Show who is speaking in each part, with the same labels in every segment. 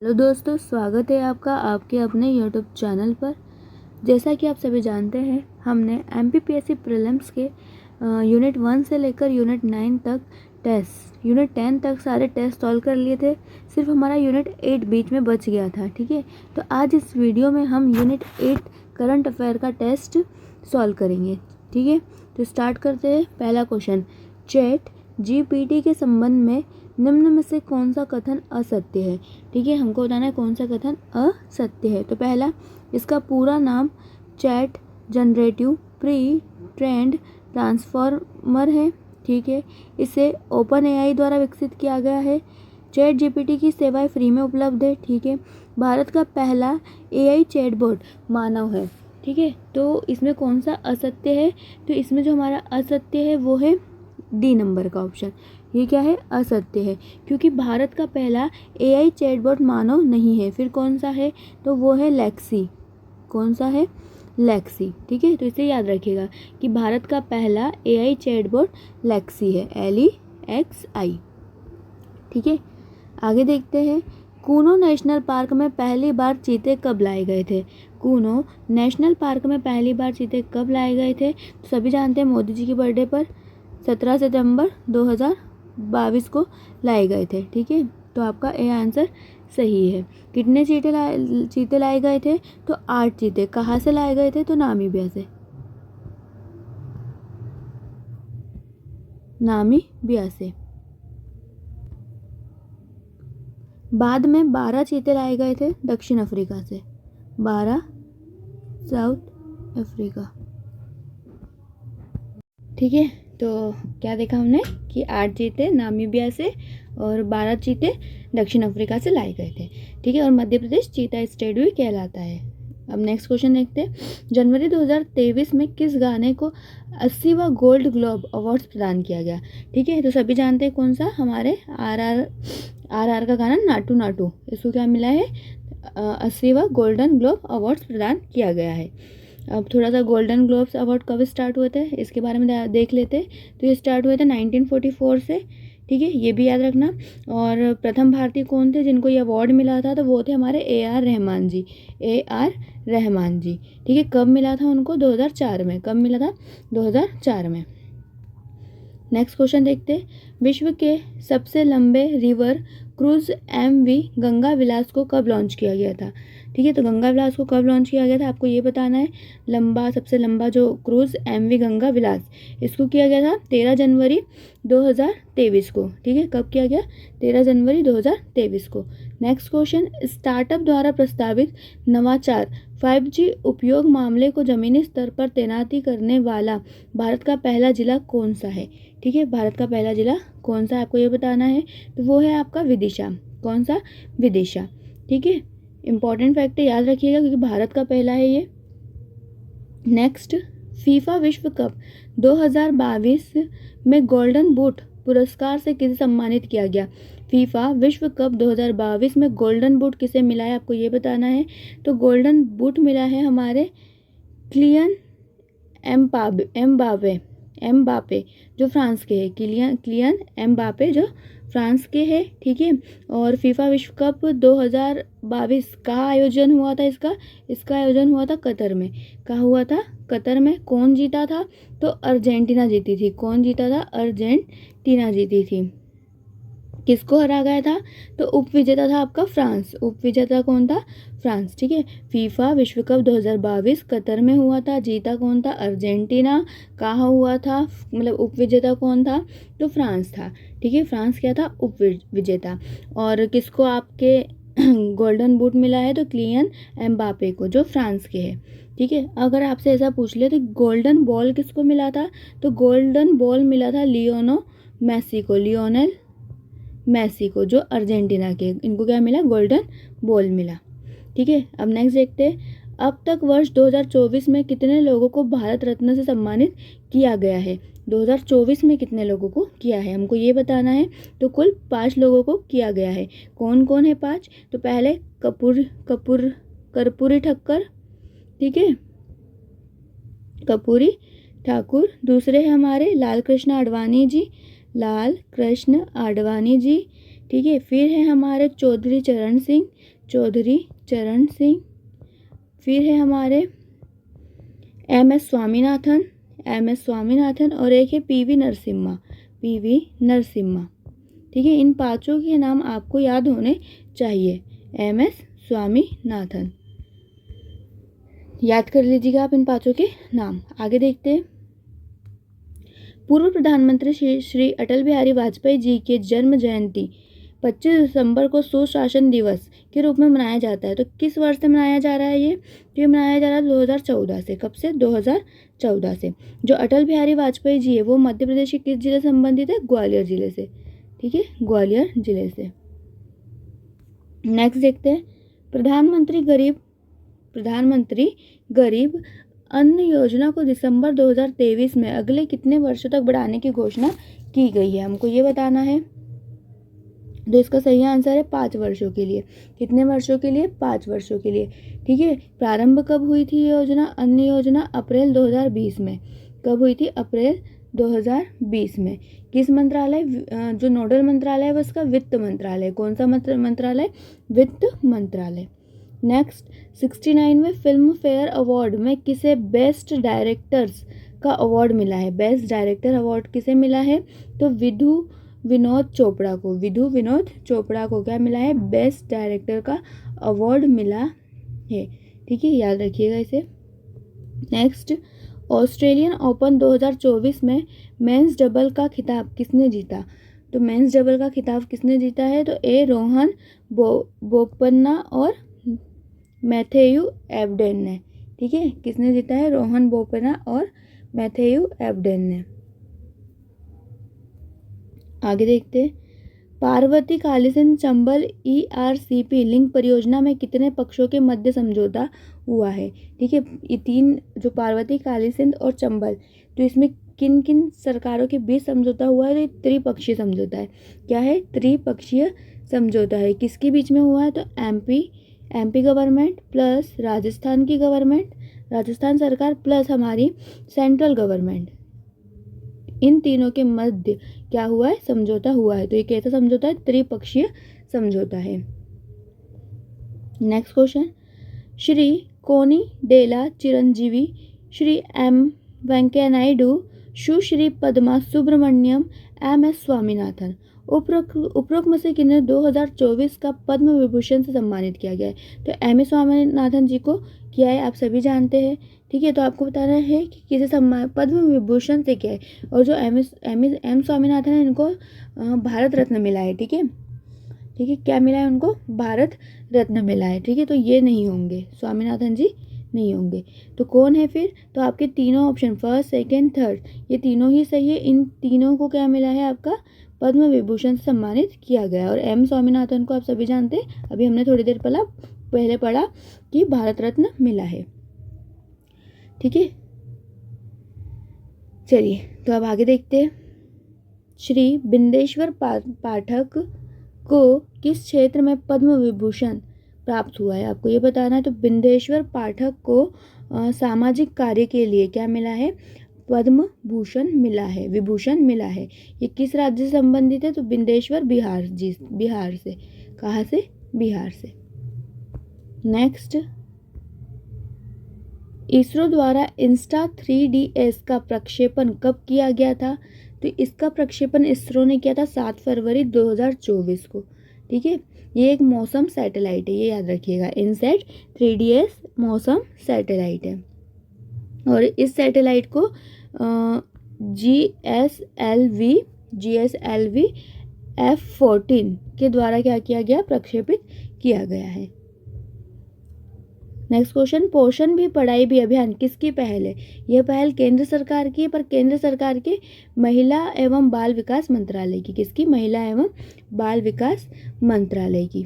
Speaker 1: Hello दोस्तों, स्वागत है आपका आपके अपने यूट्यूब चैनल पर। जैसा कि आप सभी जानते हैं, हमने एमपीपीएससी प्रीलिम्स के यूनिट 1 से लेकर यूनिट 9 तक यूनिट 10 तक सारे टेस्ट सॉल्व कर लिए थे। सिर्फ हमारा यूनिट 8 बीच में बच गया था। ठीक है, तो आज इस वीडियो में हम यूनिट 8 करंट अफेयर का टेस्ट सॉल्व करेंगे। ठीक है, तो स्टार्ट करते हैं। पहला क्वेश्चन, चैट जीपीटी के संबंध में निम्न में से कौन सा कथन असत्य है। ठीक है, हमको बताना है कौन सा कथन असत्य है। तो पहला, इसका पूरा नाम chat generative pre trend transformer है। ठीक है, इसे ओपन एआई द्वारा विकसित किया गया है। चैट जीपीटी की सेवाएं फ्री में उपलब्ध है। ठीक है, भारत का पहला एआई चैटबॉट मानव है। ठीक है, तो इसमें कौन सा असत्य है। तो इसमें जो हमारा असत्य है वो है डी नंबर का ऑप्शन। ये क्या है, असत्य है, क्योंकि भारत का पहला एआई चैटबॉट मानव नहीं है। फिर कौन सा है, तो वो है लेक्सी। कौन सा है, लेक्सी। ठीक है, तो इसे याद रखिएगा कि भारत का पहला एआई चैटबॉट लेक्सी है, LEXI। ठीक है, आगे देखते हैं। कूनो नेशनल पार्क में पहली बार चीते कब लाए गए थे। कूनो नेशनल पार्क में पहली बार चीते कब लाए गए थे, तो सभी जानते हैं मोदी जी की बर्थडे पर 17 सितंबर 2022 को लाए गए थे। ठीक है, तो आपका ए आंसर सही है। कितने चीते लाए गए थे, तो 8 चीते। कहाँ से लाए गए थे, तो नामीबिया से। नामीबिया से। बाद में 12 चीते लाए गए थे दक्षिण अफ्रीका से। 12 साउथ अफ्रीका। ठीक है, तो क्या देखा हमने कि 8 चीते नामीबिया से और 12 चीते दक्षिण अफ्रीका से लाए गए थे। ठीक है, और मध्य प्रदेश चीता स्टेट भी कहलाता है। अब नेक्स्ट क्वेश्चन देखते हैं। जनवरी 2023 में किस गाने को 80वां गोल्ड ग्लोब अवार्ड्स प्रदान किया गया। ठीक है, तो सभी जानते हैं कौन सा, हमारे आर का गाना नाटू नाटू। इसको क्या मिला है, 80वां गोल्डन ग्लोब अवार्ड्स प्रदान किया गया है। अब थोड़ा सा गोल्डन ग्लोब्स अवार्ड कब स्टार्ट हुए थे, इसके बारे में देख लेते। तो ये स्टार्ट हुए थे 1944 से। ठीक है, ये भी याद रखना। और प्रथम भारतीय कौन थे जिनको ये अवार्ड मिला था, तो वो थे हमारे AR रहमान जी। AR रहमान जी। ठीक है, कब मिला था उनको, 2004 में। कब मिला था, 2004 में। नेक्स्ट क्वेश्चन देखते हैं। विश्व के सबसे लंबे रिवर क्रूज MV गंगा विलास को कब लॉन्च किया गया था। ठीक है, तो गंगा विलास को कब लॉन्च किया गया था, आपको ये बताना है। सबसे लंबा जो क्रूज MV गंगा विलास, इसको किया गया था 13 जनवरी 2023 को। ठीक है, कब किया गया, 13 जनवरी 2023 को। नेक्स्ट क्वेश्चन, स्टार्टअप द्वारा प्रस्तावित नवाचार 5G उपयोग मामले को जमीनी स्तर पर तैनाती करने वाला भारत का पहला जिला कौन सा है। ठीक है, भारत का पहला जिला कौन सा है, आपको ये बताना है। तो वो है आपका विदिशा। कौन सा, विदिशा। ठीक है, इंपॉर्टेंट फैक्ट है, याद रखिएगा, क्योंकि भारत का पहला है ये। नेक्स्ट, फीफा विश्व कप 2022 में गोल्डन बूट पुरस्कार से किसे सम्मानित किया गया। फीफा विश्व कप 2022 में गोल्डन बूट किसे मिला है, आपको ये बताना है। तो गोल्डन बूट मिला है हमारे क्लियन एम्बापे जो फ्रांस के हैं। क्लियन एम्बापे जो फ्रांस के हैं। ठीक है, और फीफा विश्व कप 2022 का आयोजन हुआ था, इसका आयोजन हुआ था कतर में। कहाँ हुआ था, कतर में। कौन जीता था, तो अर्जेंटीना जीती थी। कौन जीता था, अर्जेंटीना जीती थी। किसको हरा गया था, तो उपविजेता था आपका फ्रांस। उपविजेता कौन था, फ्रांस। ठीक है, फीफा विश्व कप 2022 कतर में हुआ था। जीता कौन था, अर्जेंटीना। कहाँ हुआ था, मतलब उपविजेता कौन था, तो फ्रांस था। ठीक है, फ्रांस क्या था, उपविजेता। और किसको आपके गोल्डन बूट मिला है, तो क्लियन एम्बापे को, जो फ्रांस के हैं। ठीक है, अगर आपसे ऐसा पूछ ले तो गोल्डन बॉल किसको मिला था, तो गोल्डन बॉल मिला था लियोनेल मेसी को, जो अर्जेंटीना के। इनको क्या मिला, गोल्डन बॉल मिला। ठीक है, अब नेक्स्ट देखते हैं। अब तक वर्ष 2024 में कितने लोगों को भारत रत्न से सम्मानित किया गया है। 2024 में कितने लोगों को किया है, हमको ये बताना है। तो कुल 5 लोगों को किया गया है। कौन कौन है 5, तो पहले कर्पूरी ठक्कर। ठीक है, कर्पूरी ठाकुर। दूसरे हैं हमारे लाल कृष्ण आडवाणी जी। ठीक है। फिर है हमारे चौधरी चरण सिंह, चौधरी चरण सिंह। फिर है हमारे एम.एस. स्वामीनाथन, एम.एस. स्वामीनाथन। और एक है पी.वी. नरसिम्हा, पी.वी. नरसिम्हा। ठीक है, इन पांचों के नाम आपको याद होने चाहिए। एम.एस. स्वामीनाथन, याद कर लीजिएगा आप इन पांचों के नाम। आगे देखते हैं। पूर्व प्रधानमंत्री श्री अटल बिहारी वाजपेयी जी के जन्म जयंती 25 दिसंबर को सुशासन दिवस के रूप में मनाया जाता है। तो किस वर्ष से मनाया जा रहा है ये? तो ये मनाया जा रहा है 2014 से। कब से? 2014 से। जो अटल बिहारी वाजपेयी जी है वो मध्य प्रदेश के किस जिले से संबंधित है? ग्वालियर जिले से। ठीक है, ग्वालियर जिले से। नेक्स्ट देखते हैं। प्रधानमंत्री गरीब अन्न योजना को दिसंबर 2023 में अगले कितने वर्षों तक बढ़ाने की घोषणा की गई है? हमको ये बताना है। तो इसका सही आंसर है 5 वर्षों के लिए। कितने वर्षों के लिए? 5 वर्षों के लिए। ठीक है, प्रारंभ कब हुई थी ये योजना? अन्न योजना अप्रैल 2020 में। कब हुई थी? अप्रैल 2020 में। किस मंत्रालय? जो नोडल मंत्रालय है वो इसका वित्त मंत्रालय। कौन सा मंत्रालय? वित्त मंत्रालय। नेक्स्ट, 69वें फिल्म फेयर अवार्ड में किसे बेस्ट डायरेक्टर्स का अवार्ड मिला है? बेस्ट डायरेक्टर अवार्ड किसे मिला है? तो विधु विनोद चोपड़ा को। विधु विनोद चोपड़ा को क्या मिला है? बेस्ट डायरेक्टर का अवार्ड मिला है। ठीक है, याद रखिएगा इसे। नेक्स्ट, ऑस्ट्रेलियन ओपन 2024 में मेंस डबल का खिताब किसने जीता? तो मेंस डबल का खिताब किसने जीता है? तो ए रोहन बोपन्ना और मैथ्यू एबडेन ने। ठीक है, किसने जीता है? रोहन बोपन्ना और मैथ्यू एबडेन ने। आगे देखते हैं। पार्वती कालीसिंध चंबल ERCP लिंक परियोजना में कितने पक्षों के मध्य समझौता हुआ है? ठीक है, ये 3 जो पार्वती कालीसिंध और चंबल, तो इसमें किन किन सरकारों के बीच समझौता हुआ है? तो ये त्रिपक्षीय समझौता है। क्या है? त्रिपक्षीय समझौता है। किसके बीच में हुआ है? तो एमपी गवर्नमेंट प्लस राजस्थान की गवर्नमेंट, राजस्थान सरकार प्लस हमारी सेंट्रल गवर्नमेंट, इन तीनों के मध्य क्या हुआ है? समझौता हुआ है। तो ये कैसा समझौता है? त्रिपक्षीय समझौता है। नेक्स्ट क्वेश्चन, श्री कोनी डेला चिरंजीवी, श्री M. वेंकैया नायडू, सुश्री पद्मा सुब्रमण्यम, M.S. स्वामीनाथन, उपरोक्त में से किन्हें 2024 का पद्म विभूषण से सम्मानित किया गया है? तो M.S. स्वामीनाथन जी को किया है, आप सभी जानते हैं। ठीक है, तो आपको बताना है कि किसे सम्मान पद्म विभूषण से क्या है। और जो एम स्वामीनाथन है इनको भारत रत्न मिला है। ठीक है, ठीक है, क्या मिला है उनको? भारत रत्न मिला है। ठीक है, तो ये नहीं होंगे, स्वामीनाथन जी नहीं होंगे। तो कौन है फिर? तो आपके तीनों ऑप्शन फर्स्ट, सेकंड, थर्ड, ये तीनों ही सही है। इन तीनों को क्या मिला है? आपका पद्म विभूषण से सम्मानित किया गया। और एम स्वामीनाथन को आप सभी जानते हैं, अभी हमने थोड़ी देर पहले पढ़ा कि भारत रत्न मिला है। ठीक है, चलिए तो अब आगे देखते हैं। श्री बिंदेश्वर पाठक को किस क्षेत्र में पद्म विभूषण प्राप्त हुआ है? आपको ये बताना है। तो बिंदेश्वर पाठक को सामाजिक कार्य के लिए क्या मिला है? पद्म भूषण मिला है, विभूषण मिला है। ये किस राज्य से संबंधित है? तो बिंदेश्वर बिहार से। कहाँ से? बिहार से। नेक्स्ट, इसरो द्वारा इंस्टा 3DS का प्रक्षेपण कब किया गया था? तो इसका प्रक्षेपण इसरो ने किया था 7 फरवरी 2024 को। ठीक है, ये एक मौसम सैटेलाइट है, ये याद रखिएगा। इनसैट 3DS मौसम सैटेलाइट है। और इस सैटेलाइट को GSLV F14 के द्वारा क्या किया गया? प्रक्षेपित किया गया है। नेक्स्ट क्वेश्चन, पोषण भी पढ़ाई भी अभियान किसकी पहल है? यह पहल केंद्र सरकार की है, पर केंद्र सरकार के महिला एवं बाल विकास मंत्रालय की। किसकी? महिला एवं बाल विकास मंत्रालय की।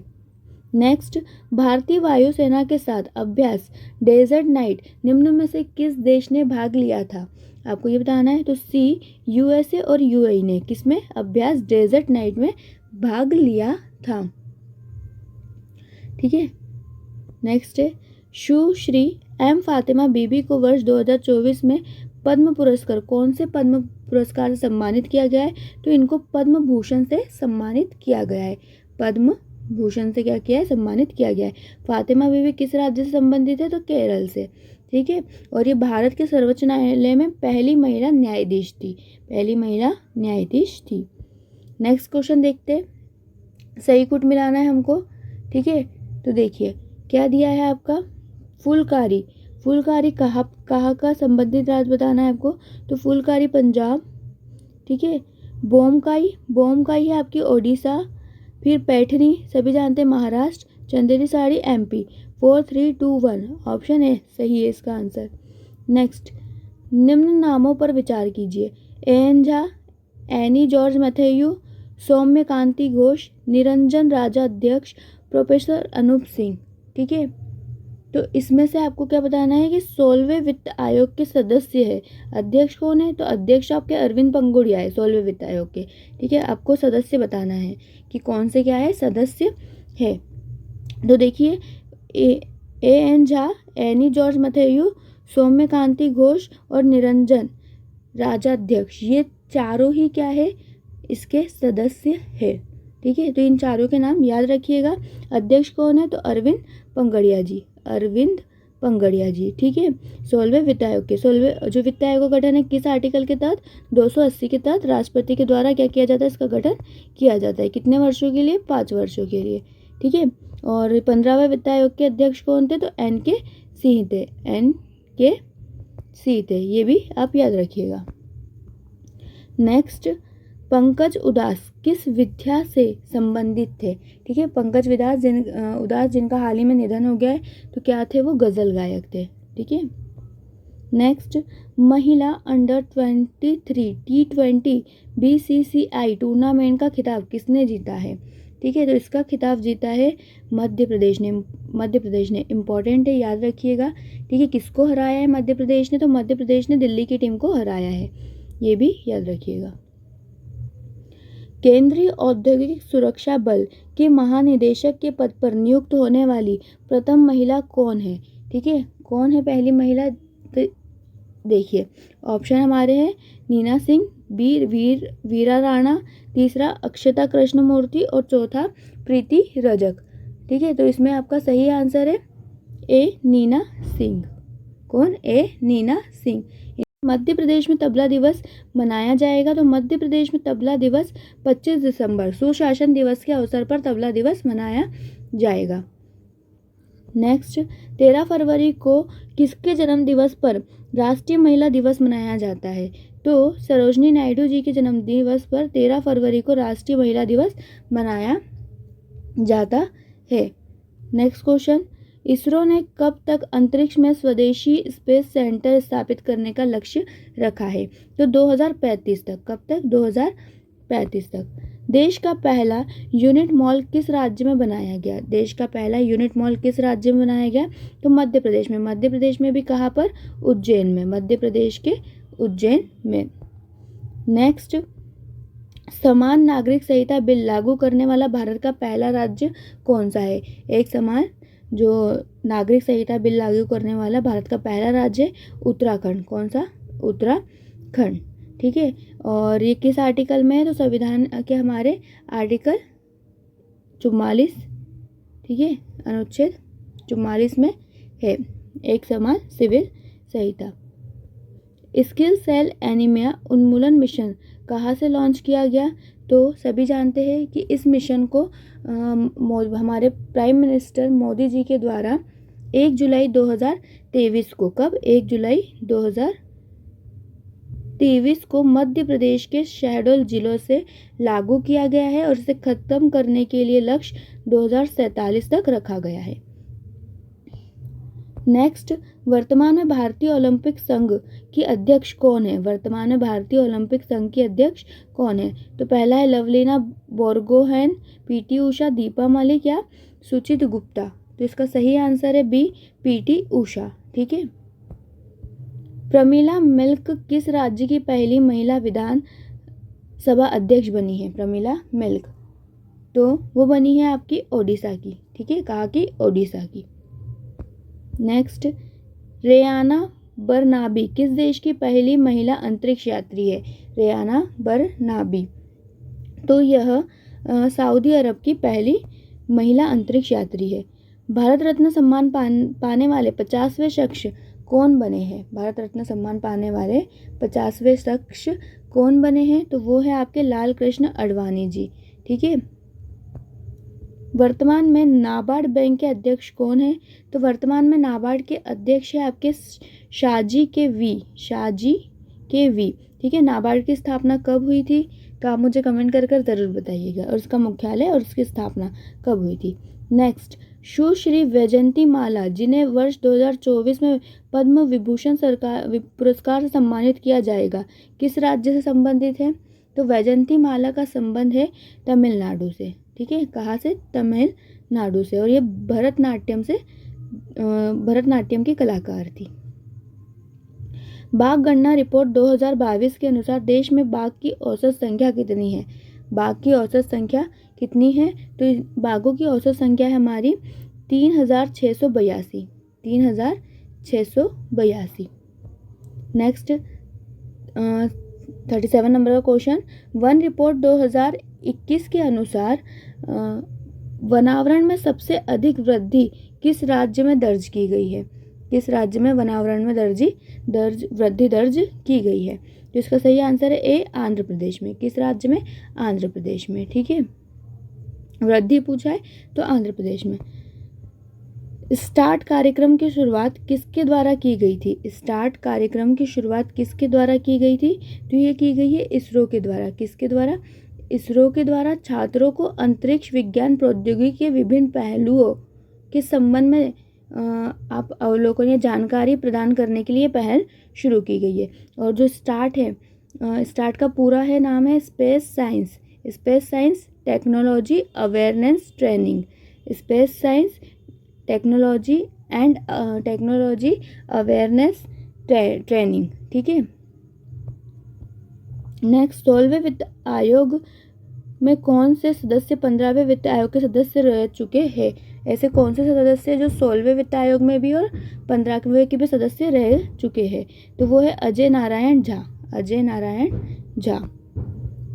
Speaker 1: नेक्स्ट, भारतीय वायुसेना के साथ अभ्यास डेजर्ट नाइट निम्न में से किस देश ने भाग लिया था? आपको ये बताना है। तो C, USA और UAE ने किसमें? अभ्यास डेजर्ट नाइट में भाग लिया था। ठीक है, नेक्स्ट है, सुश्री M. फातिमा बीबी को वर्ष 2024 में पद्म पुरस्कार, कौन से पद्म पुरस्कार से सम्मानित किया गया है? तो इनको पद्म भूषण से सम्मानित किया गया है। पद्म भूषण से क्या किया है? सम्मानित किया गया है। फातिमा बीवी किस राज्य से संबंधित है? तो केरल से। ठीक है, और ये भारत के सर्वोच्च न्यायालय में पहली महिला न्यायाधीश थी। पहली महिला न्यायाधीश थी। नेक्स्ट क्वेश्चन देखते हैं। सही कुट मिलाना है हमको। ठीक है, तो देखिए क्या दिया है आपका? फुलकारी। फुलकारी कहाँ का संबंधित राज्य बताना है आपको? तो फुलकारी पंजाब। ठीक है, बोमकाई है आपकी ओडिशा। फिर पैठनी सभी जानते हैं Maharashtra. Chanderi sari MP. 4 3 2 1 option A सही है इसका आंसर। नेक्स्ट, निम्न नामों पर विचार कीजिए। N Jha, Annie George Mathew, Saumya Kanti Ghosh, Niranjan Rajadhyaksha, professor Anoop Singh. ठीक है, तो इसमें से आपको क्या बताना है कि 16वें वित्त आयोग के सदस्य है। अध्यक्ष कौन है? तो अध्यक्ष आपके अरविंद पंगुड़िया है 16वें वित्त आयोग के। ठीक है, आपको सदस्य बताना है कि कौन से क्या है सदस्य है। तो देखिए एन झा, एनी जॉर्ज मैथ्यू, सौम्य कांति घोष और निरंजन राजाध्यक्ष, ये चारों ही क्या है? इसके सदस्य है। ठीक है, तो इन चारों के नाम याद रखिएगा। अध्यक्ष कौन है? तो अरविंद पंगड़िया जी। अरविंद पंगड़िया जी। ठीक है, 16वें वित्त आयोग के 16वें जो वित्त आयोग का गठन है किस आर्टिकल के तहत? 280 के तहत राष्ट्रपति के द्वारा क्या किया जाता है? इसका गठन किया जाता है। कितने वर्षों के लिए? 5 वर्षों के लिए। ठीक है, और 15वें वित्त आयोग के अध्यक्ष कौन थे? तो एन के सिंह थे। एन के सिंह थे, ये भी आप याद रखिएगा। नेक्स्ट, पंकज उदास किस विधा से संबंधित थे? ठीक है, पंकज उदास जिनका हाल ही में निधन हो गया है, तो क्या थे? वो गजल गायक थे। ठीक है, नेक्स्ट, महिला अंडर 23 T20 BCCI टूर्नामेंट का खिताब किसने जीता है? ठीक है, तो इसका खिताब जीता है मध्य प्रदेश ने। मध्य प्रदेश ने, इंपॉर्टेंट है, याद रखिएगा। ठीक है, किसको हराया है मध्य प्रदेश ने? तो मध्य प्रदेश ने दिल्ली की टीम को हराया है, ये भी याद रखिएगा। केंद्रीय औद्योगिक सुरक्षा बल के महानिदेशक के पद पर नियुक्त होने वाली प्रथम महिला कौन है? ठीक है, कौन है पहली महिला? देखिए ऑप्शन हमारे हैं नीना सिंह, वीरा राणा, तीसरा अक्षता कृष्णमूर्ति और चौथा प्रीति रजक। ठीक है, तो इसमें आपका सही आंसर है ए नीना सिंह। कौन? ए नीना सिंह। मध्य प्रदेश में तबला दिवस मनाया जाएगा, तो मध्य प्रदेश में तबला दिवस 25 दिसंबर सुशासन दिवस के अवसर पर तबला दिवस मनाया जाएगा। नेक्स्ट, 13 फरवरी को किसके जन्म दिवस पर राष्ट्रीय महिला दिवस मनाया जाता है? तो सरोजनी नायडू जी के जन्म दिवस पर 13 फरवरी को राष्ट्रीय महिला दिवस मनाया जाता है। नेक्स्ट क्वेश्चन, इसरो ने कब तक अंतरिक्ष में स्वदेशी स्पेस सेंटर स्थापित करने का लक्ष्य रखा है? तो 2035 तक। कब तक? 2035 तक। देश का पहला यूनिट मॉल किस राज्य में बनाया गया? देश का पहला यूनिट मॉल किस राज्य में बनाया गया? तो मध्य प्रदेश में। मध्य प्रदेश में भी कहाँ पर? उज्जैन में। मध्य प्रदेश के उज्जैन में। नेक्स्ट, समान नागरिक संहिता बिल लागू करने वाला भारत का पहला राज्य कौन सा है? एक समान जो नागरिक संहिता बिल लागू करने वाला भारत का पहला राज्य है उत्तराखंड। कौन सा? उत्तराखंड। ठीक है, और ये किस आर्टिकल में है? तो संविधान के हमारे आर्टिकल 44। ठीक है, अनुच्छेद 44 में है एक समान सिविल संहिता। स्किल सेल एनीमिया उन्मूलन मिशन कहाँ से लॉन्च किया गया? तो सभी जानते हैं कि इस मिशन को हमारे प्राइम मिनिस्टर मोदी जी के द्वारा 1 जुलाई 2023 को, कब? 1 जुलाई 2023 को मध्य प्रदेश के शहडोल जिलों से लागू किया गया है और इसे खत्म करने के लिए लक्ष्य 2047 तक रखा गया है। नेक्स्ट, वर्तमान में भारतीय ओलंपिक संघ की अध्यक्ष कौन है? वर्तमान में भारतीय ओलंपिक संघ की अध्यक्ष कौन है? तो पहला है लवलीना बोरगोहेन, पीटी उषा, दीपा मलिक या सुचित गुप्ता। तो इसका सही आंसर है बी, पीटी उषा। ठीक है, प्रमिला मिल्क किस राज्य की पहली महिला विधान सभा अध्यक्ष बनी है? प्रमिला मिल्क, तो वो बनी है आपकी ओडिशा की। ठीक है, कहाँ की? ओडिशा की। नेक्स्ट, रेयाना बरनाबी किस देश की पहली महिला अंतरिक्ष यात्री है? रेयाना बरनाबी। तो यह सऊदी अरब की पहली महिला अंतरिक्ष यात्री है। भारत रत्न सम्मान पाने वाले 50वें शख्स कौन बने हैं? भारत रत्न सम्मान पाने वाले 50वें शख्स कौन बने हैं? तो वो है आपके लाल कृष्ण आडवाणी जी। ठीक है। वर्तमान में नाबार्ड बैंक के अध्यक्ष कौन है? तो वर्तमान में नाबार्ड के अध्यक्ष है आपके शाहजी के वी। ठीक है। नाबार्ड की स्थापना कब हुई थी? तो आप मुझे कमेंट कर ज़रूर बताइएगा, और उसका मुख्यालय और उसकी स्थापना कब हुई थी। नेक्स्ट, सुश्री वैजयंती माला जिन्हें वर्ष 2024 में पद्म विभूषण पुरस्कार से सम्मानित किया जाएगा, किस राज्य से संबंधित है? तो वैजयंती माला का संबंध है तमिलनाडु से। ठीक है। कहाँ से? तमिलनाडु से। और ये भरतनाट्यम की कलाकार थी। बाघ गणना रिपोर्ट 2022 के अनुसार देश में बाघ की औसत संख्या कितनी है? बाघ की औसत संख्या कितनी है? तो बाघों की औसत संख्या है हमारी 3682। 3682। नेक्स्ट 37 नंबर का क्वेश्चन, वन रिपोर्ट 2021 के अनुसार वनावरण में सबसे अधिक वृद्धि किस राज्य में दर्ज की गई है? किस राज्य में वनावरण में वृद्धि दर्ज की गई है? तो इसका सही आंसर है ए, आंध्र प्रदेश में। किस राज्य में? आंध्र प्रदेश में। ठीक है। वृद्धि पूछा है तो आंध्र प्रदेश में। स्टार्ट कार्यक्रम की शुरुआत किसके द्वारा की गई थी? स्टार्ट कार्यक्रम की शुरुआत किसके द्वारा की गई थी? तो ये की गई है इसरो के द्वारा। किसके द्वारा? इसरो के द्वारा छात्रों को अंतरिक्ष विज्ञान प्रौद्योगिकी के विभिन्न पहलुओं के संबंध में आप अवलोकन या जानकारी प्रदान करने के लिए पहल शुरू की गई है। और जो स्टार्ट है, स्टार्ट का पूरा है नाम है space science technology awareness training. Space science technology awareness training. ठीक है। नेक्स्ट, 16वें वित्त आयोग में कौन से सदस्य 15वें वित्त आयोग के सदस्य रह चुके हैं? ऐसे कौन से सदस्य जो 16वें वित्त आयोग में भी और 15वें के भी सदस्य रह चुके हैं? तो वो है अजय नारायण झा।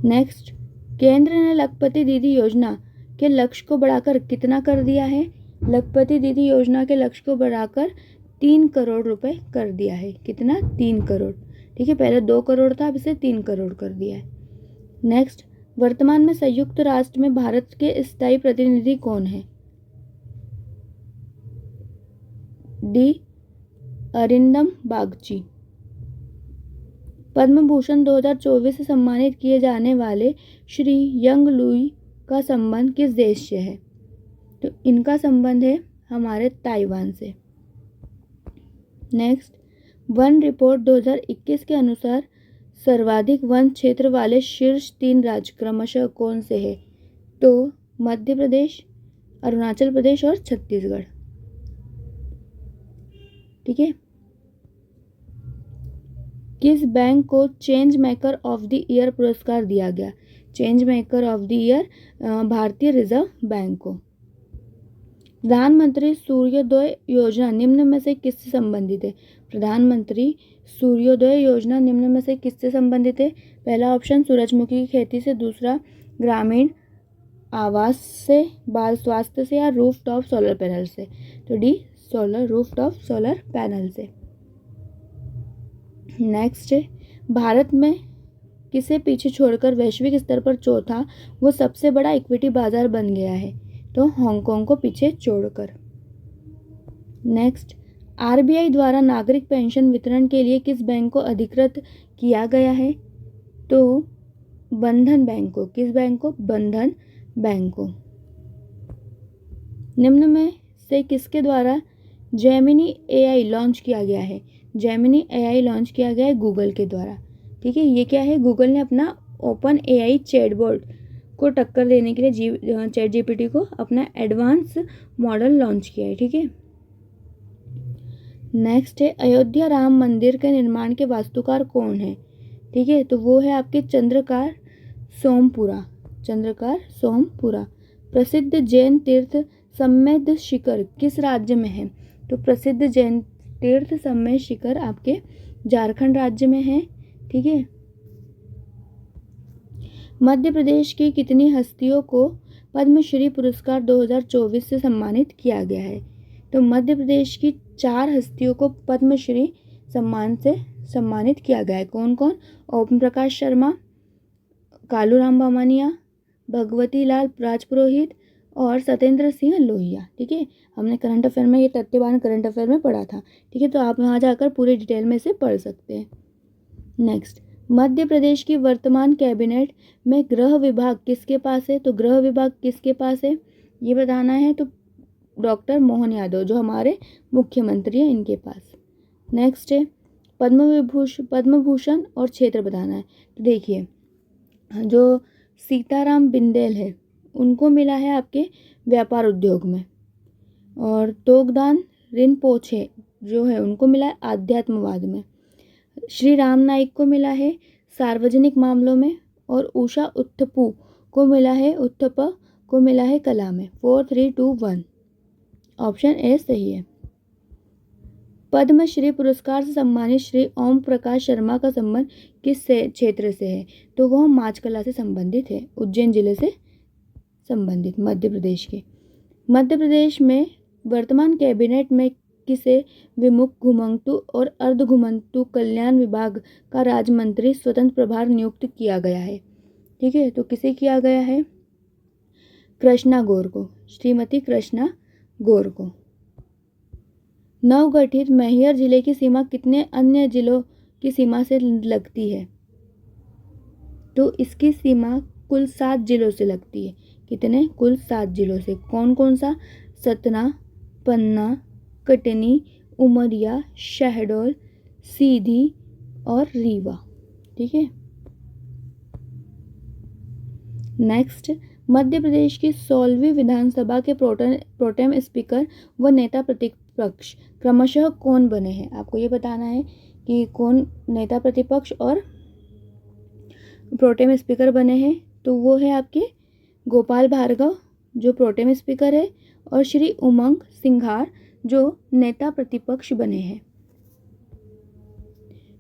Speaker 1: नेक्स्ट, केंद्र ने लखपति दीदी योजना के लक्ष्य को बढ़ाकर कितना कर दिया है? लखपति दीदी योजना के लक्ष्य को बढ़ाकर 3 करोड़ रुपए कर दिया है। कितना? 3 करोड़। ठीक है। पहले 2 करोड़ था, अब इसे 3 करोड़ कर दिया है। नेक्स्ट, वर्तमान में संयुक्त राष्ट्र में भारत के स्थायी प्रतिनिधि कौन है? डी, अरिंदम बागची। पद्म भूषण 2024 से सम्मानित किए जाने वाले श्री यंग लुई का संबंध किस देश से है? तो इनका संबंध है हमारे ताइवान से। नेक्स्ट, वन रिपोर्ट 2021 के अनुसार सर्वाधिक वन क्षेत्र वाले शीर्ष 3 राज्य क्रमशः कौन से हैं? तो मध्य प्रदेश, अरुणाचल प्रदेश और छत्तीसगढ़। ठीक है। किस बैंक को change maker of the year पुरस्कार दिया गया? Change maker of the year भारतीय रिजर्व बैंक को। प्रधानमंत्री सूर्योदय योजना निम्न में से किससे संबंधित है? प्रधानमंत्री सूर्योदय योजना निम्न में से किससे संबंधित है? पहला ऑप्शन सूरजमुखी की खेती से, दूसरा ग्रामीण आवास से, बाल स्वास्थ्य से, या रूफटॉप सोलर पैनल से। तो डी, रूफटॉप सोलर पैनल से। नेक्स्ट है, भारत में किसे पीछे छोड़कर वैश्विक स्तर पर चौथा वो सबसे बड़ा इक्विटी बाजार बन गया है? तो हांगकांग को पीछे छोड़कर। नेक्स्ट, आरबीआई द्वारा नागरिक पेंशन वितरण के लिए किस बैंक को अधिकृत किया गया है? तो बंधन बैंक को। किस बैंक को? बंधन बैंक को। निम्न में से किसके द्वारा जेमिनी एआई लॉन्च किया गया है? जेमिनी एआई लॉन्च किया गया है गूगल के द्वारा। ठीक है। ये क्या है? गूगल ने अपना ओपन एआई चैटबॉट को टक्कर देने के लिए चैट जीपीटी को अपना एडवांस मॉडल लॉन्च किया है। ठीक है। नेक्स्ट है, अयोध्या राम मंदिर के निर्माण के वास्तुकार कौन है? ठीक है। तो वो है आपके चंद्रकार सोमपुरा। प्रसिद्ध जैन तीर्थ सम्मेद शिखर किस राज्य में है? तो प्रसिद्ध जैन तीर्थ सम्मेद शिखर आपके झारखंड राज्य में है। ठीक है। मध्य प्रदेश की कितनी हस्तियों को पद्मश्री पुरस्कार 2024 से सम्मानित किया गया है? तो मध्य प्रदेश की 4 हस्तियों को पद्मश्री सम्मान से सम्मानित किया गया है। कौन कौन? ओम प्रकाश शर्मा, कालूराम बामनिया, भगवती लाल राजपुरोहित और सत्येंद्र सिंह लोहिया। ठीक है, हमने करंट अफेयर में ये तथ्यवान करंट अफेयर में पढ़ा था। ठीक है, तो आप वहाँ जाकर पूरे डिटेल में से पढ़ सकते हैं। नेक्स्ट, मध्य प्रदेश की वर्तमान कैबिनेट में गृह विभाग किसके पास है? तो गृह विभाग किसके पास है ये बताना है। तो डॉक्टर मोहन यादव जो हमारे मुख्यमंत्री हैं इनके पास। नेक्स्ट है पद्म भूषण और क्षेत्र बताना है। तो देखिए, जो सीताराम बिंदेल है उनको मिला है आपके व्यापार उद्योग में, और तोगदान रिनपोछे जो है उनको मिला है आध्यात्मवाद में, श्री राम नाइक को मिला है सार्वजनिक मामलों में, और उषा उत्थुप को मिला है कला में। 4 3 2 1 ऑप्शन ए सही है। पद्मश्री पुरस्कार से सम्मानित श्री ओम प्रकाश शर्मा का संबंध किस क्षेत्र से है? तो वह माचकला से संबंधित है, उज्जैन जिले से संबंधित, मध्य प्रदेश के। मध्य प्रदेश में वर्तमान कैबिनेट में किसे विमुख घुमंतु और अर्ध घुमंतु कल्याण विभाग का राज्य मंत्री स्वतंत्र प्रभार नियुक्त किया गया है? ठीक है, तो किसे किया गया है? कृष्णा गौर को, श्रीमती कृष्णा गौर को। नवगठित मैहर जिले की सीमा कितने अन्य जिलों की सीमा से लगती है? तो इसकी सीमा कुल 7 जिलों से लगती है। कितने? कुल 7 जिलों से। कौन कौन सा? सतना, पन्ना, कटनी, उमरिया, शहडोल, सीधी और रीवा। ठीक है। नेक्स्ट, मध्य प्रदेश की 16वीं विधानसभा के प्रोटेम स्पीकर व नेता प्रतिपक्ष क्रमशः कौन बने हैं? आपको ये बताना है कि कौन नेता प्रतिपक्ष और प्रोटेम स्पीकर बने हैं। तो वो है आपके गोपाल भार्गव जो प्रोटेम स्पीकर है, और श्री उमंग सिंघार जो नेता प्रतिपक्ष बने हैं।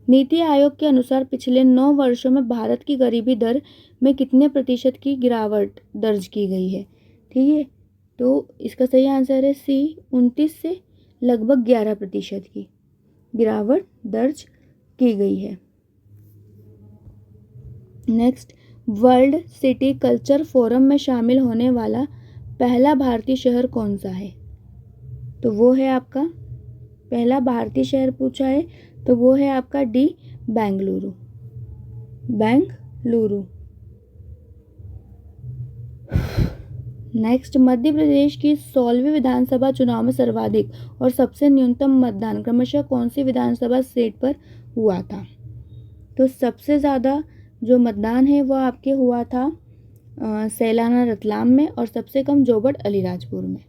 Speaker 1: नीति आयोग के अनुसार पिछले 9 वर्षों में भारत की गरीबी दर में कितने प्रतिशत की गिरावट दर्ज की गई है? ठीक है, तो इसका सही आंसर है सी, 29 से लगभग 11% की गिरावट दर्ज की गई है। Next, world city culture forum में शामिल होने वाला पहला भारतीय शहर कौन सा है? तो वो है आपका, पहला भारतीय शहर पूछा है तो वो है आपका डी, बेंगलुरु। नेक्स्ट, मध्य प्रदेश की 16वीं विधानसभा चुनाव में सर्वाधिक और सबसे न्यूनतम मतदान क्रमशः कौन सी विधानसभा सीट पर हुआ था? तो सबसे ज़्यादा जो मतदान है वह आपके हुआ था सैलाना रतलाम में, और सबसे कम जोबट अलीराजपुर में।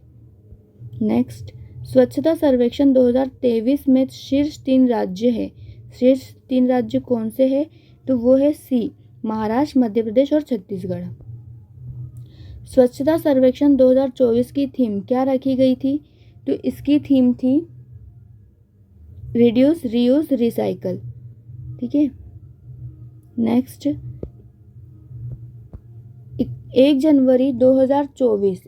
Speaker 1: नेक्स्ट, स्वच्छता सर्वेक्षण 2023 में शीर्ष 3 राज्य है। शीर्ष 3 राज्य कौन से हैं? तो वो है सी, महाराष्ट्र, मध्य प्रदेश और छत्तीसगढ़। स्वच्छता सर्वेक्षण 2024 की थीम क्या रखी गई थी? तो इसकी थीम थी रिड्यूस, रीयूज, रिसाइकल। ठीक है। नेक्स्ट, 1 जनवरी 2024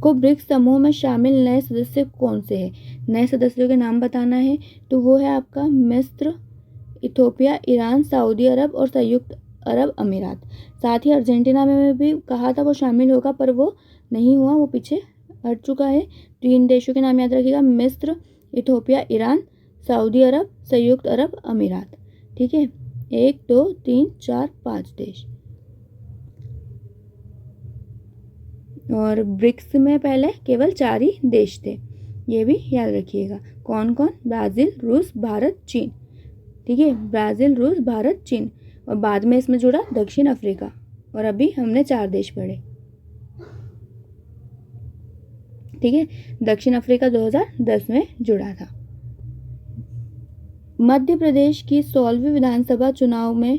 Speaker 1: को ब्रिक्स समूह में शामिल नए सदस्य कौन से हैं? नए सदस्यों के नाम बताना है। तो वो है आपका मिस्र, इथोपिया, ईरान, सऊदी अरब और संयुक्त अरब अमीरात। साथ ही अर्जेंटीना में भी कहा था वो शामिल होगा, पर वो नहीं हुआ, वो पीछे हट चुका है। तो इन देशों के नाम याद रखिएगा, मिस्र, इथोपिया, ईरान, सऊदी अरब, संयुक्त अरब अमीरात। ठीक है, 1 2 3 4 5 देश। और ब्रिक्स में पहले केवल 4 ही देश थे, ये भी याद रखिएगा। कौन कौन? ब्राज़ील, रूस, भारत, चीन। ठीक है, ब्राज़ील, रूस, भारत, चीन, और बाद में इसमें जुड़ा दक्षिण अफ्रीका, और अभी हमने 4 देश पढ़े। ठीक है, दक्षिण अफ्रीका 2010 में जुड़ा था। मध्य प्रदेश की 16वीं विधानसभा चुनाव में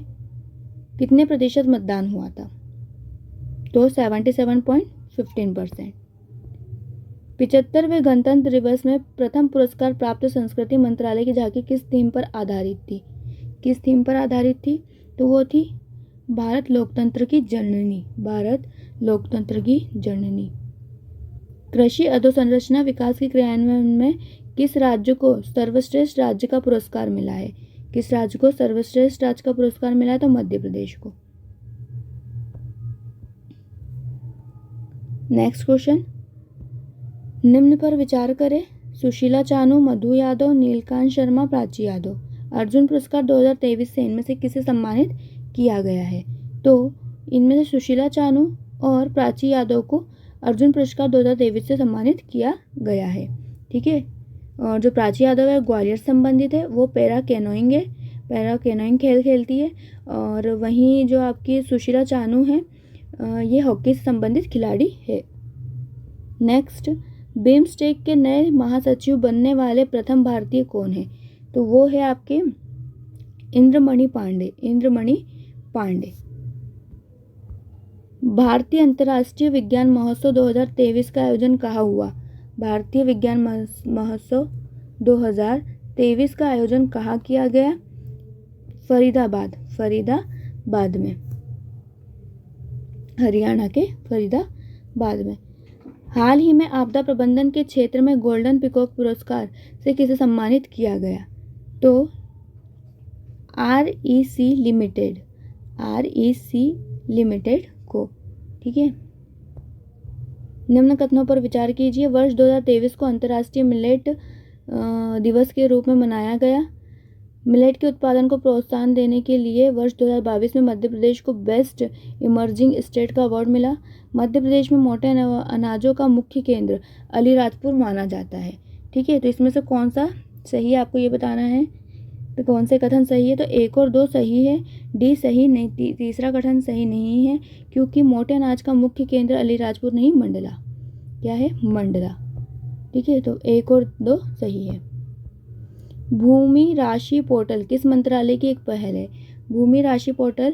Speaker 1: कितने प्रतिशत मतदान हुआ था? तो 77.15%। 75वें गणतंत्र दिवस में प्रथम पुरस्कार प्राप्त संस्कृति मंत्रालय की झांकी किस थीम पर आधारित थी? किस थीम पर आधारित थी? तो वो थी भारत लोकतंत्र की जननी, भारत लोकतंत्र की जननी। कृषि अधोसंरचना विकास के क्रियान्वयन में किस राज्य को सर्वश्रेष्ठ राज्य का पुरस्कार मिला है? किस राज्य को सर्वश्रेष्ठ राज्य का पुरस्कार मिला है? तो मध्य प्रदेश को। नेक्स्ट क्वेश्चन, निम्न पर विचार करें। सुशीला चानू, मधु यादव, नीलकांत शर्मा, प्राची यादव। अर्जुन पुरस्कार 2023 से इनमें से किसे सम्मानित किया गया है? तो इनमें से सुशीला चानू और प्राची यादव को अर्जुन पुरस्कार 2023 से सम्मानित किया गया है। ठीक है। और जो प्राची यादव है ग्वालियर संबंधित है, वो पैरा कैनोइंग है, पैरा कैनोइंग खेल खेलती है। और वहीं जो आपकी सुशीला चानू है ये हॉकी से संबंधित खिलाड़ी है। नेक्स्ट, बिम्स्टेक के नए महासचिव बनने वाले प्रथम भारतीय कौन है? तो वो है आपके इंद्रमणि पांडे, इंद्रमणि पांडे। भारतीय अंतर्राष्ट्रीय विज्ञान महोत्सव 2023 का आयोजन कहाँ हुआ? भारतीय विज्ञान महोत्सव 2023 का आयोजन कहाँ किया गया? फरीदाबाद, फरीदाबाद में, हरियाणा के फरीदाबाद में। हाल ही में आपदा प्रबंधन के क्षेत्र में गोल्डन पिकॉक पुरस्कार से किसे सम्मानित किया गया? तो REC लिमिटेड को। ठीक है। निम्न कथनों पर विचार कीजिए। वर्ष 2023 को अंतर्राष्ट्रीय मिलेट दिवस के रूप में मनाया गया। मिलेट के उत्पादन को प्रोत्साहन देने के लिए वर्ष 2022 में मध्य प्रदेश को बेस्ट इमर्जिंग स्टेट का अवार्ड मिला। मध्य प्रदेश में मोटे अनाजों का मुख्य केंद्र अलीराजपुर माना जाता है। ठीक है। तो इसमें से कौन सा सही है आपको ये बताना है। तो कौन से कथन सही है? तो 1 और 2 सही है, डी सही नहीं, तीसरा कथन सही नहीं है, क्योंकि मोटे अनाज का मुख्य केंद्र अलीराजपुर नहीं मंडला। क्या है? मंडला। ठीक है। तो 1 और 2 सही है। भूमि राशि पोर्टल किस मंत्रालय की एक पहल है? भूमि राशि पोर्टल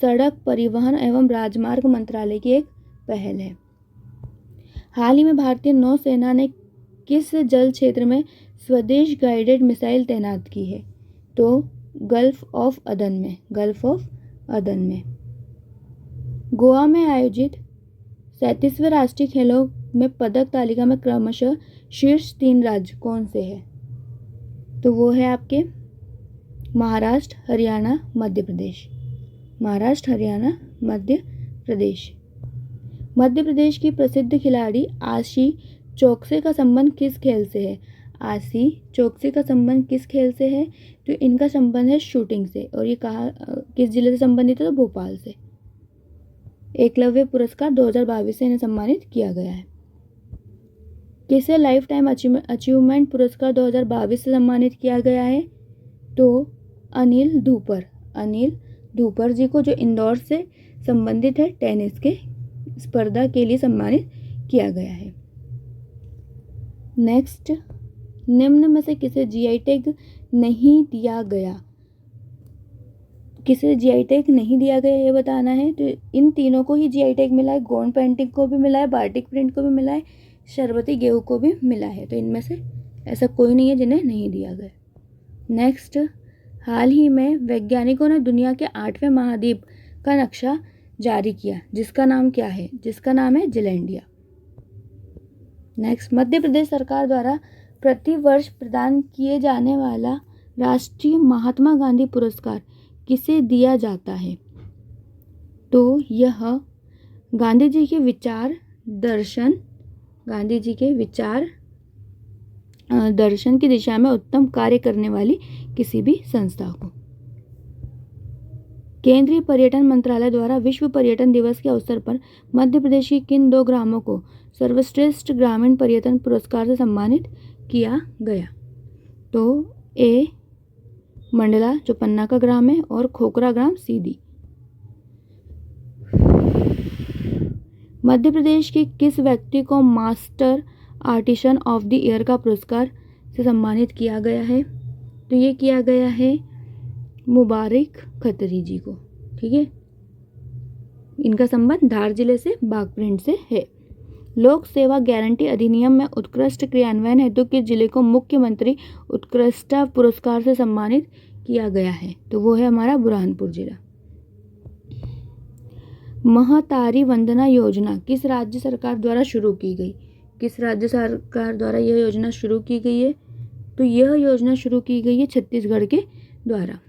Speaker 1: सड़क परिवहन एवं राजमार्ग मंत्रालय की एक पहल है। हाल ही में भारतीय नौसेना ने किस जल क्षेत्र में स्वदेश गाइडेड मिसाइल तैनात की है? तो गल्फ ऑफ अदन में, गल्फ ऑफ अदन में। गोवा में आयोजित 37वें राष्ट्रीय खेलों में पदक तालिका में क्रमशः शीर्ष 3 राज्य कौन से हैं? तो वो है आपके महाराष्ट्र, हरियाणा, मध्य प्रदेश। महाराष्ट्र, हरियाणा, मध्य प्रदेश। मध्य प्रदेश की प्रसिद्ध खिलाड़ी आशी चौकसे का संबंध किस खेल से है? आशी चौकसे का संबंध किस खेल से है? तो इनका संबंध है शूटिंग से। और ये कहाँ किस जिले से संबंधित है? तो भोपाल से। एकलव्य पुरस्कार 2022 से इन्हें सम्मानित किया गया है। किसे लाइफ टाइम अचीवमेंट पुरस्कार 2022 से सम्मानित किया गया है? तो अनिल धूपर जी को, जो इंदौर से संबंधित है, टेनिस के स्पर्धा के लिए सम्मानित किया गया है। नेक्स्ट, निम्न में से किसे जीआई टैग नहीं दिया गया? किसे जीआई टैग नहीं दिया गया ये बताना है। तो इन तीनों को ही जीआई टैग मिला है। गोंड पेंटिंग को भी मिला है, बाटिक प्रिंट को भी मिला है, शरबती गेहूं को भी मिला है। तो इनमें से ऐसा कोई नहीं है जिन्हें नहीं दिया गया। नेक्स्ट, हाल ही में वैज्ञानिकों ने दुनिया के 8वें महाद्वीप का नक्शा जारी किया, जिसका नाम क्या है? जिसका नाम है जिलैंडिया। नेक्स्ट, मध्य प्रदेश सरकार द्वारा प्रति वर्ष प्रदान किए जाने वाला राष्ट्रीय महात्मा गांधी पुरस्कार किसे दिया जाता है? तो यह गांधी जी के विचार दर्शन की दिशा में उत्तम कार्य करने वाली किसी भी संस्था को। केंद्रीय पर्यटन मंत्रालय द्वारा विश्व पर्यटन दिवस के अवसर पर मध्य प्रदेश के किन 2 ग्रामों को सर्वश्रेष्ठ ग्रामीण पर्यटन पुरस्कार से सम्मानित किया गया? तो ए मंडला, जो पन्ना का ग्राम है, और खोखरा ग्राम सीधी। मध्य प्रदेश के किस व्यक्ति को master artisan of the year का पुरस्कार से सम्मानित किया गया है? तो ये किया गया है मुबारक खत्री जी को। ठीक है। इनका संबंध धार जिले से बाघ प्रिंट से है। लोक सेवा गारंटी अधिनियम में उत्कृष्ट क्रियान्वयन हेतु किस जिले को मुख्यमंत्री उत्कृष्टता पुरस्कार से सम्मानित किया गया है? तो वो है हमारा बुरहानपुर जिला। महतारी वंदना योजना किस राज्य सरकार द्वारा शुरू की गई? किस राज्य सरकार द्वारा यह योजना शुरू की गई है? तो यह योजना शुरू की गई है छत्तीसगढ़ के द्वारा।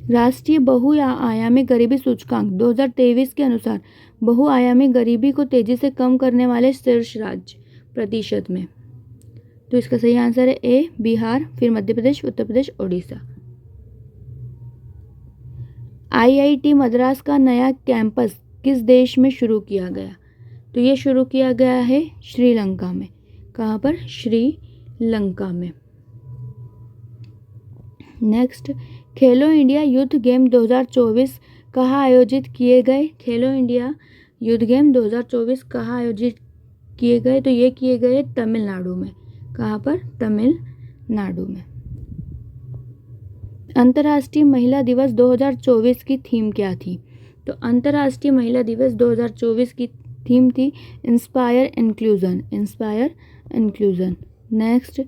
Speaker 1: राष्ट्रीय बहुआयामी गरीबी सूचकांक 2023 के अनुसार बहुआयामी गरीबी को तेजी से कम करने वाले शीर्ष राज्य प्रतिशत में। तो इसका सही आंसर है ए बिहार, फिर मध्य प्रदेश, उत्तर प्रदेश, ओडिशा। आईआईटी मद्रास का नया कैंपस किस देश में शुरू किया गया? तो ये शुरू किया गया है श्रीलंका में। कहाँ पर? श्रीलंका में। नेक्स्ट, खेलो इंडिया यूथ गेम 2024 कहाँ आयोजित किए गए? खेलो इंडिया यूथ गेम 2024 कहाँ आयोजित किए गए? तो ये किए गए तमिलनाडु में। कहाँ पर? तमिलनाडु में। अंतर्राष्ट्रीय महिला दिवस 2024 की थीम क्या थी? तो अंतर्राष्ट्रीय महिला दिवस 2024 की थीम थी inspire inclusion. Inspire inclusion. Next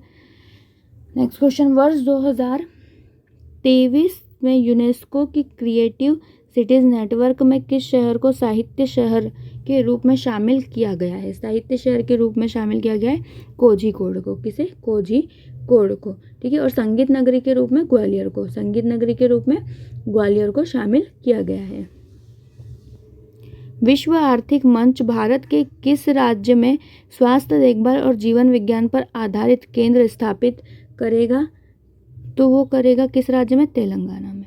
Speaker 1: question, वर्ष 2023 में यूनेस्को की क्रिएटिव सिटीज नेटवर्क में किस शहर को साहित्य शहर के रूप में शामिल किया गया है? साहित्य शहर के रूप में शामिल किया गया है कोझिकोड को। किसे? कोझिकोड को। ठीक है। और संगीत नगरी के रूप में ग्वालियर को। संगीत नगरी के रूप में ग्वालियर को शामिल किया गया है। विश्व आर्थिक मंच भारत के किस राज्य में स्वास्थ्य देखभाल और जीवन विज्ञान पर आधारित केंद्र स्थापित करेगा? तो वो करेगा किस राज्य में? तेलंगाना में।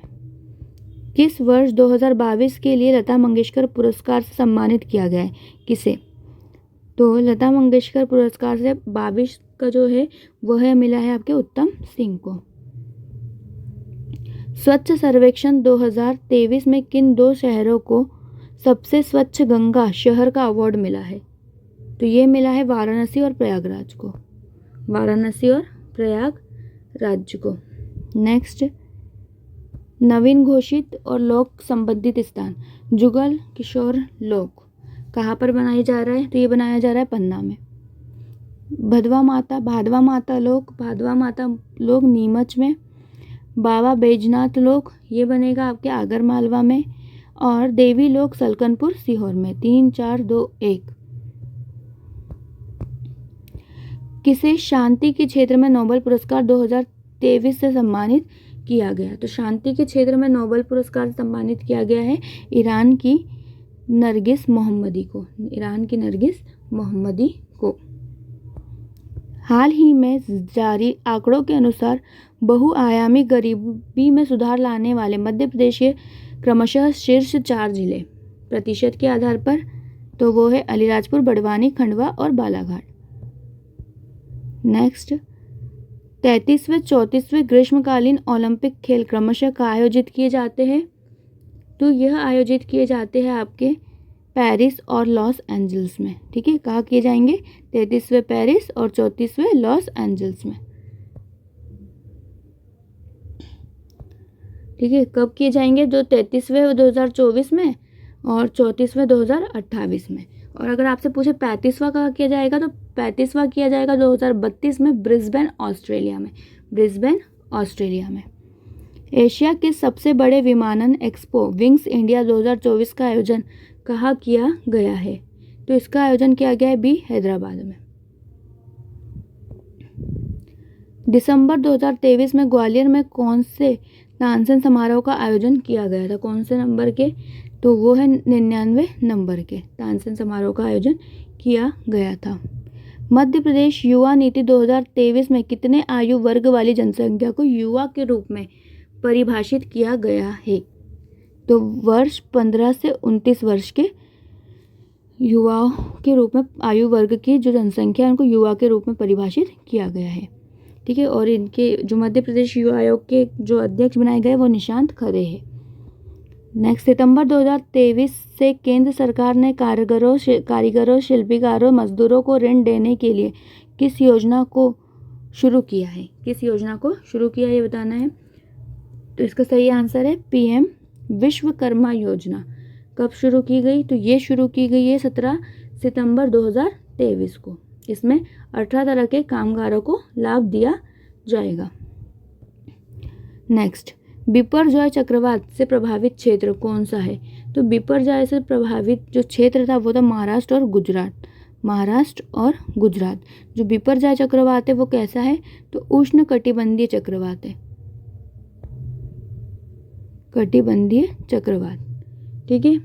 Speaker 1: किस वर्ष 2022 के लिए लता मंगेशकर पुरस्कार से सम्मानित किया गया है? किसे? तो लता मंगेशकर पुरस्कार से 22 का जो है वह मिला है आपके उत्तम सिंह को। स्वच्छ सर्वेक्षण 2023 में किन दो शहरों को सबसे स्वच्छ गंगा शहर का अवार्ड मिला है? तो ये मिला है वाराणसी और प्रयागराज को। वाराणसी और प्रयागराज को। नेक्स्ट, नवीन घोषित और लोक संबंधित स्थान जुगल किशोर लोक कहाँ पर बनाया जा रहा है? तो ये बनाया जा रहा है पन्ना में। भादवा माता लोक नीमच में। बाबा बैजनाथ लोक ये बनेगा आपके आगर मालवा में। और देवी लोक सलकनपुर सीहोर में। 3, 4, 2, 1। किसे शांति के क्षेत्र में नोबेल पुरस्कार 2023 से सम्मानित किया गया? तो शांति के क्षेत्र में नोबेल पुरस्कार से सम्मानित किया गया है ईरान की नरगिस मोहम्मदी को। ईरान की नरगिस मोहम्मदी को। हाल ही में जारी आंकड़ों के अनुसार बहुआयामी गरीबी में सुधार लाने वाले मध्य प्रदेश के क्रमशः शीर्ष 4 जिले प्रतिशत के आधार पर, तो वो है अलीराजपुर, बड़वानी, खंडवा और बालाघाट। नेक्स्ट, 33वें 34वें ग्रीष्मकालीन ओलंपिक खेल क्रमशः कहाँ आयोजित किए जाते हैं? तो यह आयोजित किए जाते हैं आपके पेरिस और लॉस एंजल्स में। ठीक है। कहाँ किए जाएंगे? 33वें पेरिस और 34वें लॉस एंजल्स में। ठीक है। कब किए जाएंगे? जो 33वें 2024 में और 34वें 2028 में। और अगर आपसे पूछे 35वां कहाँ किया जाएगा? तो 35वां किया जाएगा 2032 में ब्रिस्बेन ऑस्ट्रेलिया में। ब्रिस्बेन ऑस्ट्रेलिया में। एशिया के सबसे बड़े विमानन एक्सपो विंग्स इंडिया 2024 का आयोजन कहाँ किया गया है? तो इसका आयोजन किया गया है बी हैदराबाद में। दिसंबर 2023 में ग्वालियर में कौन से तानसेन समारोह का आयोजन किया गया था? कौन से नंबर के? तो वो है 99 नंबर के तानसेन समारोह का आयोजन किया गया था। मध्य प्रदेश युवा नीति 2023 में कितने आयु वर्ग वाली जनसंख्या को युवा के रूप में परिभाषित किया गया है? तो वर्ष 15 से 29 वर्ष के युवाओं के रूप में आयु वर्ग की जो जनसंख्या है उनको युवा के रूप में परिभाषित किया गया है। ठीक है। और इनके जो मध्य प्रदेश युवा आयोग के जो अध्यक्ष बनाए गए वो निशांत खरे हैं। नेक्स्ट, सितंबर 2023 से केंद्र सरकार ने कारीगरों, शिल्पकारों, मजदूरों को ऋण देने के लिए किस योजना को शुरू किया है? किस योजना को शुरू किया है ये बताना है। तो इसका सही आंसर है पीएम विश्वकर्मा योजना। कब शुरू की गई? तो ये शुरू की गई है 17 सितंबर 2023 को। इसमें 18 तरह के कामगारों को लाभ दिया जाएगा। नेक्स्ट, बिपरजॉय चक्रवात से प्रभावित क्षेत्र कौन सा है? तो बिपरजॉय से प्रभावित जो क्षेत्र था वो था महाराष्ट्र और गुजरात। महाराष्ट्र और गुजरात। जो बिपरजॉय चक्रवात है वो कैसा है? तो उष्ण कटिबंधीय चक्रवात है, कटिबंधीय चक्रवात। ठीक है।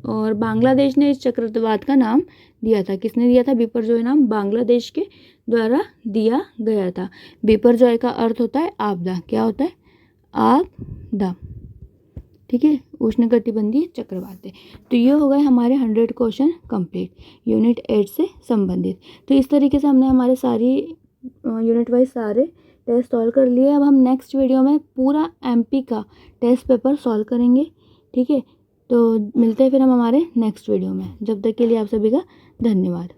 Speaker 1: और बांग्लादेश ने इस चक्रवात का नाम दिया था। किसने दिया था? बिपरजॉय नाम बांग्लादेश के द्वारा दिया गया था। बिपरजॉय का अर्थ होता है आपदा। क्या होता है? आपदा। ठीक है। उष्णकटिबंधीय चक्रवात है। तो ये हो गए हमारे 100 क्वेश्चन कंप्लीट यूनिट 8 से संबंधित। तो इस तरीके से हमने हमारे सारी यूनिट वाइज सारे टेस्ट सॉल्व कर लिए। अब हम नेक्स्ट वीडियो में पूरा एमपी का टेस्ट पेपर सॉल्व करेंगे। ठीक है। तो मिलते हैं फिर हम हमारे नेक्स्ट वीडियो में। जब तक के लिए आप सभी का धन्यवाद।